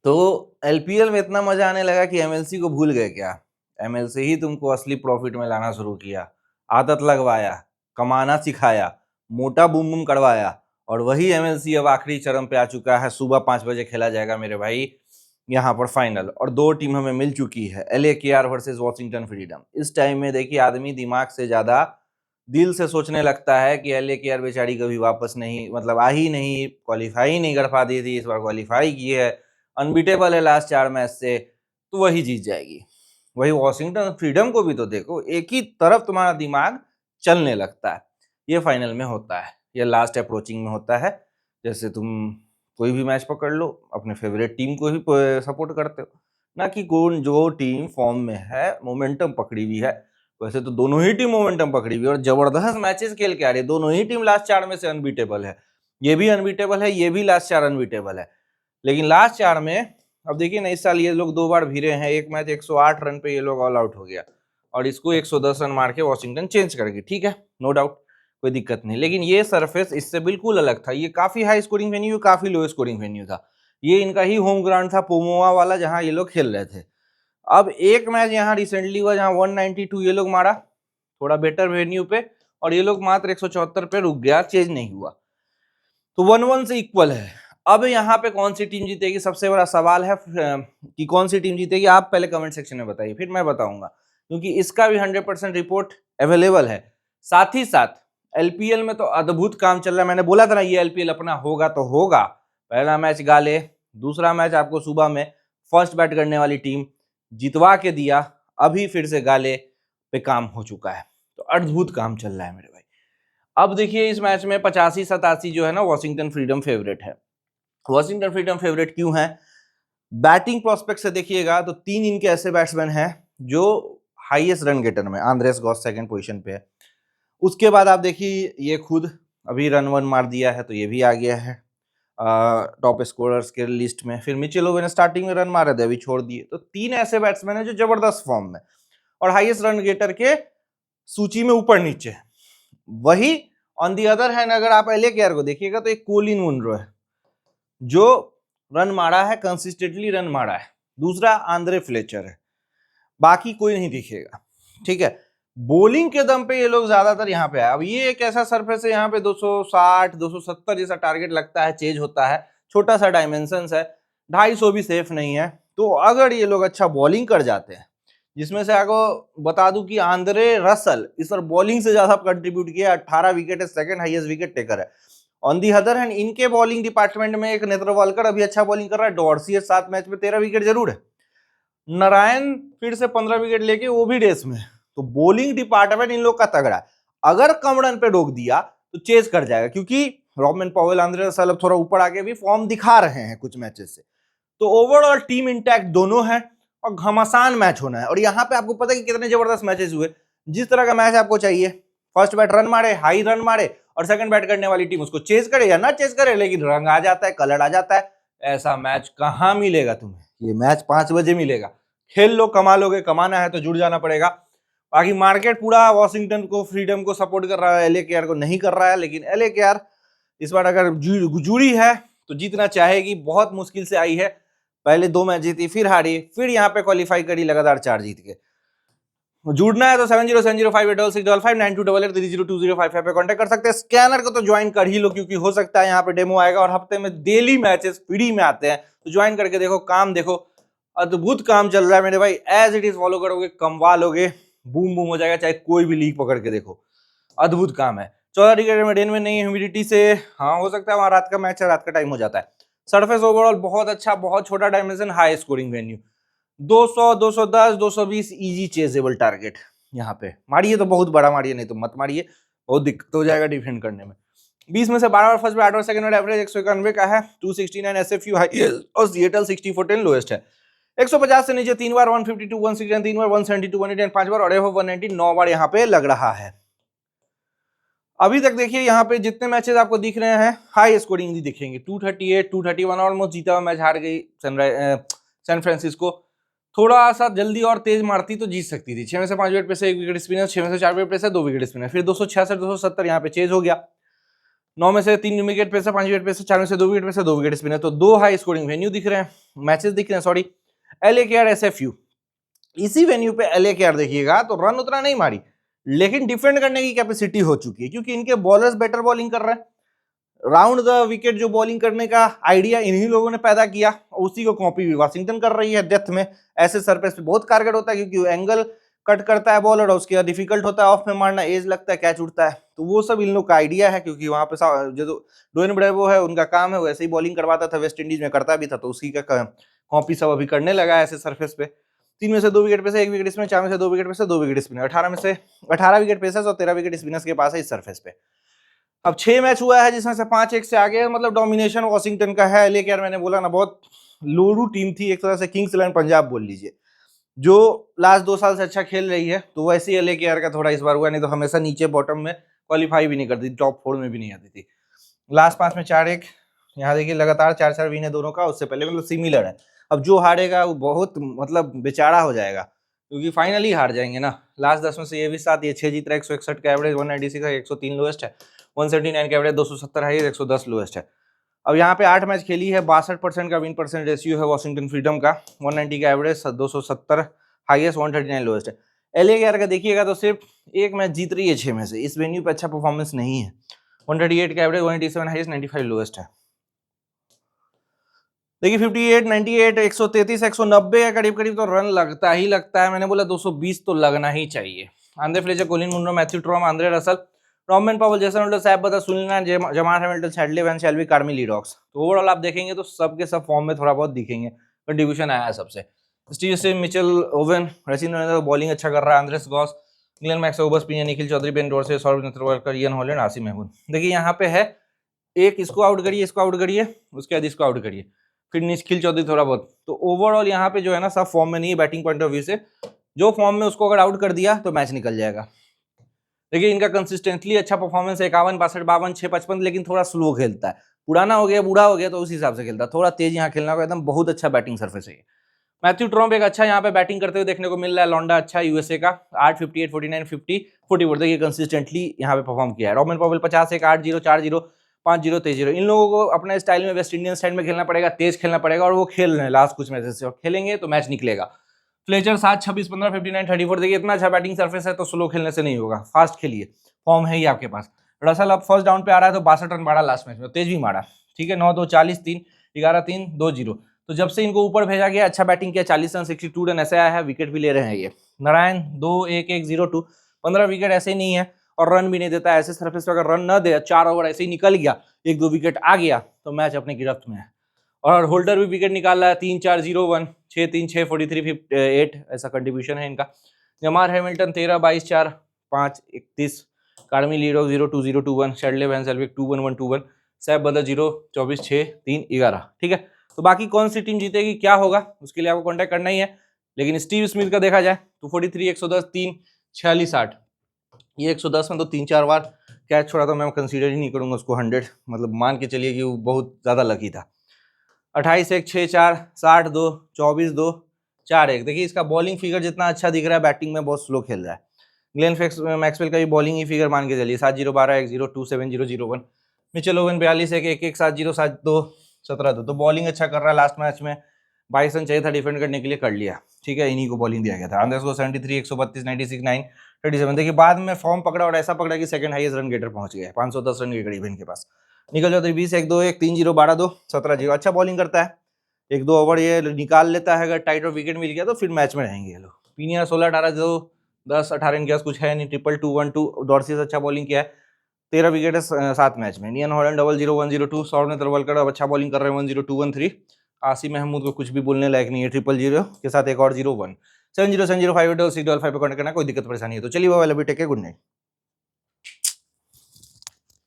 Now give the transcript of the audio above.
तो एलपीएल में इतना मजा आने लगा कि एमएलसी को भूल गए क्या? एमएल से ही तुमको असली प्रॉफिट में लाना शुरू किया, आदत लगवाया, कमाना सिखाया, मोटा बूम बूम करवाया, और वही एमएलसी अब आखिरी चरम पे आ चुका है। सुबह 5 बजे खेला जाएगा मेरे भाई यहाँ पर फाइनल, और 2 टीम हमें मिल चुकी है, LA KR versus Washington freedom. इस टाइम में देखिए आदमी दिमाग से ज्यादा दिल से सोचने लगता है कि LA KR बेचारी कभी वापस नहीं, मतलब आ ही नहीं, क्वालिफाई नहीं कर पाती थी, इस बार क्वालिफाई की है, अनबीटेबल है लास्ट 4 मैच से, तो वही जीत जाएगी। वही वॉशिंगटन फ्रीडम को भी तो देखो, एक ही तरफ तुम्हारा दिमाग चलने लगता है। ये फाइनल में होता है, ये लास्ट अप्रोचिंग में होता है। जैसे तुम कोई भी मैच पकड़ लो, अपने फेवरेट टीम को ही सपोर्ट करते हो, ना कि कौन जो टीम फॉर्म में है, मोमेंटम पकड़ी हुई है। वैसे तो दोनों ही टीम मोमेंटम पकड़ी हुई है और जबरदस्त मैचेस खेल के आ रही है। दोनों ही टीम लास्ट 4 में से अनबीटेबल है, ये भी अनबीटेबल है, ये भी लास्ट 4 अनबीटेबल है। लेकिन लास्ट 4 में अब देखिए ना, इस साल ये लोग 2 बार भिड़े हैं। एक मैच 108 रन पे ये लोग ऑल आउट हो गया, और इसको 110 रन मार के वॉशिंगटन चेंज कर गई। ठीक है, नो डाउट, कोई दिक्कत नहीं। लेकिन ये सरफेस इससे बिल्कुल अलग था। ये काफी हाई स्कोरिंग वेन्यू, काफी लो स्कोरिंग वेन्यू था। ये इनका ही होम ग्राउंड था, पोमोआ वाला, जहां ये लोग खेल रहे थे। अब एक मैच यहाँ रिसेंटली हुआ जहां 192 ये लोग मारा, थोड़ा बेटर वेन्यू पे, और ये लोग मात्र 174 पे रुक गया, चेंज नहीं हुआ। तो 1-1 से इक्वल है। अब यहाँ पे कौन सी टीम जीतेगी, सबसे बड़ा सवाल है कि कौन सी टीम जीतेगी। आप पहले कमेंट सेक्शन में बताइए, फिर मैं बताऊंगा, क्योंकि इसका भी 100% रिपोर्ट अवेलेबल है। साथ ही साथ एलपीएल में तो अद्भुत काम चल रहा है। मैंने बोला था ना, ये एलपीएल अपना होगा तो होगा। पहला मैच गाले, दूसरा मैच आपको सुबह में फर्स्ट बैट करने वाली टीम जितवा के दिया, अभी फिर से गाले पे काम हो चुका है। तो अद्भुत काम चल रहा है मेरे भाई। अब देखिए इस मैच में 85-87 जो है ना, वॉशिंगटन फ्रीडम फेवरेट है। वॉशिंगटन फ्रीडम फेवरेट क्यों है? बैटिंग प्रोस्पेक्ट से देखिएगा तो 3 इनके ऐसे बैट्समैन हैं जो हाईएस्ट रन गेटर में, आंद्रेस गॉस सेकंड पोजीशन पे है। उसके बाद आप देखिए ये खुद अभी रन वन मार दिया है, तो ये भी आ गया है टॉप स्कोरर्स के लिस्ट में। फिर मिचेल ओवेन स्टार्टिंग में रन मारे थे, अभी छोड़ दिए। तो 3 ऐसे बैट्समैन हैं जो जबरदस्त फॉर्म में और हाईएस्ट रन गेटर के सूची में ऊपर नीचे है। वही ऑन दी अदर हैंड अगर आप LA KR को देखिएगा तो एक कोलिन मुनरो है जो रन मारा है, कंसिस्टेंटली रन मारा है। दूसरा आंद्रे फ्लेचर है, बाकी कोई नहीं दिखेगा। ठीक है, बॉलिंग के दम पे ये लोग ज्यादातर यहाँ पे आए। अब ये एक ऐसा सरफेस है, यहाँ पे 260 270 जैसा टारगेट लगता है, चेज होता है, छोटा सा डायमेंशन है, 250 भी सेफ नहीं है। तो अगर ये लोग अच्छा बॉलिंग कर जाते हैं, जिसमें से आपको बता दूं कि आंद्रे रसल इस बार बॉलिंग से ज्यादा कंट्रीब्यूट किया, 18 विकेट है, सेकंड हाईएस्ट विकेट टेकर है। ऑन दी अदर हैंड इनके बॉलिंग डिपार्टमेंट में एक नेत्रवालकर अभी अच्छा बॉलिंग कर रहा है, डॉर्सी 7 मैच में 13 विकेट जरूर है, नारायण फिर से 15 विकेट लेके वो भी रेस में। तो बॉलिंग डिपार्टमेंट इन लोग का तगड़ा है। अगर कम रन पे रोक दिया तो चेज कर जाएगा, क्योंकि रॉबमैन पॉवेल, आंद्रे रसल अब थोड़ा ऊपर आके भी फॉर्म दिखा रहे हैं कुछ मैचेस से। तो ओवरऑल टीम इंटैक्ट दोनों है और घमासान मैच होना है। और यहाँ पे आपको पता है कि कितने जबरदस्त मैचेस हुए। जिस तरह का मैच आपको चाहिए, फर्स्ट बैट रन मारे, हाई रन मारे, और सेकंड बैट करने वाली टीम उसको चेज करे या ना चेज करे, लेकिन रंग आ जाता है, कलर आ जाता है। ऐसा मैच कहाँ मिलेगा तुम्हें? ये मैच 5 बजे मिलेगा। खेल लो, कमा लोगे, कमाना है तो जुड़ जाना पड़ेगा। बाकी मार्केट पूरा वॉशिंगटन को, फ्रीडम को सपोर्ट कर रहा है, LA KR को नहीं कर रहा है। लेकिन LA KR इस बार अगर जुड़ी है तो जीतना चाहेगी। बहुत मुश्किल से आई है, पहले 2 मैच जीती, फिर हारी, फिर यहाँ पे क्वालिफाई करी, लगातार 4 जीत के। जुड़ना है तो 707058559288302025 पे कांटेक्ट कर सकते हैं। स्कैनर को तो ज्वाइन कर ही लो, क्योंकि हो सकता है यहाँ पे डेमो आएगा और हफ्ते में डेली मैचेस फ्री में आते हैं। तो ज्वाइन करके देखो, काम देखो, अद्भुत काम चल रहा है मेरे भाई। एज इट इज फॉलो करोगे, कमवा लोगे, बूम बूम हो जाएगा। चाहे कोई भी लीग पकड़ के देखो, अद्भुत काम है। 14 डिग्री में, दिन में नहीं, ह्यूमिडिटी से, हाँ हो सकता है वहां रात का मैच है, रात का टाइम हो जाता है। सरफेस ओवरऑल बहुत अच्छा, बहुत छोटा dimension, high scoring venue, 200 210 220 easy chasable target. यहाँ पे मारिए तो बहुत बड़ा मारिए, नहीं तो मत मारिए, बहुत दिक्कत हो जाएगा डिफेंड करने में। 20 में से 12 बार फर्स्ट पे, 8 बार सेकंड बार, एवरेज 191 का है, 269 SFU हाई और सिएटल 6410 लोएस्ट है। 150 से नीचे 3 बार, 152 169 3 बार, 172 110 5 बार, और 190 9 बार यहाँ पे लग रहा है। अभी तक देखिए यहाँ पे जितने मैचेस आपको दिख रहे हैं, हाई स्कोरिंग दिखेंगे। 238 231 ऑलमोस्ट जीता हुआ मैच हार गई सैन फ्रांसिस्को। थोड़ा सा जल्दी और तेज मारती तो जीत सकती थी। 6 में से 5 विकेट पे से 1 विकेट स्पिनर, 6 में से 4 विकेट पे से 2 विकेट स्पिनर, फिर 266 270 यहाँ पे चेज हो गया। 9 में से 3 विकेट पे से, 5 विकेट पे से, 4 में से 2 विकेट पे से, 2 विकेट स्पिनर। तो 2 हाई स्कोरिंग वेन्यू दिख रहे हैं, मैचेस दिख रहे हैं, सॉरी, LKR SFU। इसी वेन्यू पे LKR देखिएगा तो रन उतना नहीं मारी, लेकिन डिफेंड करने की कैपेसिटी हो चुकी है, क्योंकि इनके बॉलर्स बेटर बॉलिंग कर रहे हैं। राउंड द विकेट जो बॉलिंग करने का आइडिया इन्हीं लोगों ने पैदा किया, उसी को कॉपी भी वाशिंगटन कर रही है। डेथ में ऐसे सरफेस पे बहुत कारगर होता है, क्योंकि एंगल कट करता है बॉलर और उसके बाद डिफिकल्ट होता है ऑफ में मारना, एज लगता है, कैच उठता है। तो वो सब इन लोग का आइडिया है, क्योंकि वहां पे जो डोइन ब्रेवो है उनका काम है, वैसे ही बॉलिंग करवाता था, वेस्ट इंडीज में करता भी था, तो उसी का कॉपी सब अभी करने लगा है ऐसे सरफेस पे। 3 में से 2 विकेट पे से 1 विकेट स्पिनर, 4 में से 2 विकेट पे से 2 विकेट स्पिनर, 18 में से 18 विकेट पेसर्स और 13 विकेट स्पिनर्स के पास है इस सरफेस पे। अब 6 मैच हुआ है जिसमें से 5-1 से आगे, मतलब डोमिनेशन वॉशिंगटन का है। लेकिन मैंने बोला ना, बहुत लोरू टीम थी, एक तरह से किंग्स 11 पंजाब बोल लीजिए, जो लास्ट 2 साल से अच्छा खेल रही है। तो वैसे ही LKR का थोड़ा इस बार हुआ, नहीं तो हमेशा नीचे बॉटम में क्वालिफाई भी नहीं करती, टॉप 4 में भी नहीं आती थी। लास्ट 5 में 4-1, यहाँ देखिए लगातार 4-4 विन है दोनों का, उससे पहले मतलब सिमिलर है। अब जो हारेगा वो बहुत मतलब बेचारा हो जाएगा, क्योंकि फाइनली हार जाएंगे ना। लास्ट 10 में से ये भी 7, ये 6 जीत रहा है, 161 का एवरेज, 196 का 103 लोएस्ट है, 179 का एवरेज, 270 हाई, 110 लोएस्ट है। अब यहाँ पे 8 मैच खेली है, 62% का विन परसेंट रेशियो है वॉशिंगटन फ्रीडम का, 190 का एवरेज, 270 हाईएस्ट, 139 लोएस्ट है। LKR का देखिएगा तो सिर्फ एक मैच जीत रही है 6 में से, इस वेन्यू पे अच्छा परफॉर्मेंस नहीं है। 138 का एवरेज, 187 हाईएस्ट, 95 लोएस्ट है। देखिए 58, 98, 133, 190 के करीब करीब तो रन लगता ही लगता है। मैंने बोला 220 तो लगना ही चाहिए। Andre Fletcher, Colin Munro, Matthew Trom, Andre Russell, Robert Powell, Jason Holder, सैब बता, Sunil Narine, Jamal Hamilton, Shadley van शेल्बी, कार्मी लीडॉक्स। तो ओवरऑल आप देखेंगे तो सबके सब फॉर्म में थोड़ा बहुत दिखेंगे, कंट्रीब्यूशन आया है सबसे। Steve Smith, Mitchell Owen, Rashid Ravindra bowling अच्छा कर रहा है, Andries Gous, Glenn Max, Obus Pienaar, Nikhil Chaudhary, Ben Dorsey, Saurabh Netravalkar, Ian Holland, Asim Mahmood. देखिए यहाँ पे है, एक इसको आउट करिए, इसको आउट करिए, उसके बाद इसको आउट करिए, फिर निखिल चौधरी थोड़ा बहुत। तो ओवरऑल यहाँ पे जो है ना, सब फॉर्म में नहीं है बैटिंग पॉइंट ऑफ व्यू से। जो फॉर्म में उसको अगर आउट कर दिया तो मैच निकल जाएगा। देखिए इनका कंसिस्टेंटली अच्छा परफॉर्मेंस है, 51, 62, 52, 6, 55, लेकिन थोड़ा स्लो खेलता है। पुराना हो गया, बूढ़ा हो गया, तो उस हिसाब से खेलता है, थोड़ा तेज यहाँ खेलना होगा। एकदम बहुत अच्छा बैटिंग सर्फेस है। मैथ्यू ट्रॉम्प एक अच्छा यहाँ पे बैटिंग करते हुए देखने को मिल रहा है, लौंडा अच्छा USA का, 8, 58, 49, 50, 44, देखिए कंसिस्टेंटली यहाँ पे परफॉर्म किया है। Robert Powell 50, 1, 8-0, 4-0, 5-0, 23-0। इन लोगों को अपने स्टाइल में, वेस्ट इंडियन स्टाइल में खेलना पड़ेगा, तेज खेलना पड़ेगा, और वो खेल रहे हैं लास्ट कुछ मैचेस से, और खेलेंगे तो मैच निकलेगा। फ्लेचर 7, 26, 15, 59, 34, देखिए इतना अच्छा बैटिंग सर्फेस है, तो स्लो खेलने से नहीं होगा, फास्ट खेलिए, फॉर्म है ही आपके पास। रसल अब फर्स्ट डाउन पे आ रहा है, तो 62 रन मारा लास्ट मैच में, तेज भी मारा, ठीक है, 9-2, 40, 3, 11, 3, 2-0। तो जब से इनको ऊपर भेजा गया, अच्छा बैटिंग किया, 40 रन, 62 रन ऐसे आया है, विकेट भी ले रहे हैं ये। नारायण 2, 1, 1, 0, 2, 15 विकेट ऐसे ही नहीं है, और रन भी नहीं देता। ऐसे सरफेस पर अगर रन न दे, 4 ओवर ऐसे ही निकल गया, 1-2 विकेट आ गया, तो मैच अपने गिरफ्त में है। और होल्डर भी विकेट निकाल रहा है, 3, 4, 0, 1, 6, 3, 6, 43, 8 ऐसा कंट्रीब्यूशन है इनका। जमार हैमिल्टन 13, 22, 4, 5, 31, कार्मी लीडो 0, 2, 0, 2, 1, शेडले वैन सेल्विक 2, 1, 1, 2, 1, सैब बदर 0, 24, 6, 3, 11, ठीक है। तो बाकी कौन सी टीम जीतेगी, क्या होगा, उसके लिए आपको कांटेक्ट करना ही है। लेकिन स्टीव स्मिथ का देखा जाए तो 43, 110, 3, 46, 8, ये 110 में तो 3-4 बार कैच छोड़ा, तो मैं कंसीडर ही नहीं करूंगा उसको 100, मतलब मान के चलिए कि वो बहुत ज्यादा लकी था। 28, 1, 6, 4, 60, 2, 24, 2, 4, 1। देखिए इसका बॉलिंग फिगर जितना अच्छा दिख रहा है, बैटिंग में बहुत स्लो खेल रहा है। ग्लेन मैक्सवेल का भी बॉलिंग ही फिगर मान के चलिए, 7-0, 12, 1, 0, 2, 7, 0, 0, 1। Mitchell oven 42, 1, 1, 1, 7, 0, 7, 2, 17, 2। तो बॉलिंग अच्छा कर रहा है, लास्ट मैच में 22 रन चाहिए था डिफेंड करने के लिए, कर लिया, ठीक है, इन्हीं को बॉलिंग दिया गया था। आंद्रेस को 73, 132, 96, 9, 37। देखिए बाद में फॉर्म पकड़ा, और ऐसा पकड़ा कि सेकंड हाईएस्ट रन गेटर पहुंच गया, 510 रन के करीब इनके पास। निकल चौधरी 20, 1, 2, 1, 3, 0, 12, 2, 17, 0। अच्छा बॉलिंग करता है, 1-2 ओवर ये निकाल लेता है, अगर टाइट और विकेट मिल गया तो फिर मैच में रहेंगे ये लोग। पीनिया 16, 18, 2, 10, 18 इनके पास कुछ है नहीं। ट्रिपल 2, 1, 2, डॉर्सी से अच्छा बॉलिंग किया है, 13 विकेट है 7 मैच में। नियन हॉलैंड 0-0, 1-0-2, सौरभ नेत्रवालकर अब अच्छा बॉलिंग कर रहे हैं, 1-0-2, 1-3। आसिम महमूद को कुछ भी बोलने लायक नहीं है, 0-0 के साथ एक और 0-1, 7-0, 7-0, 5-8, 6-5 पे कॉन्टेक्ट करना, कोई दिक्कत परेशानी है तो। चलिए वो वाला भी टेक है, गुड नाइट।